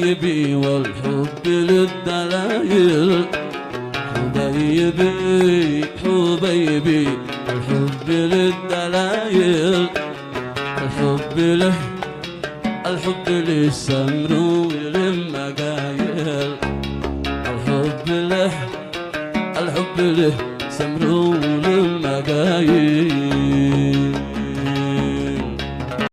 حبيبي والحب للدلايل، حبيبي حبيبي الحب للدلايل، الحب له الحب للسمر وللمقايل، الحب له سمر وللمقايل.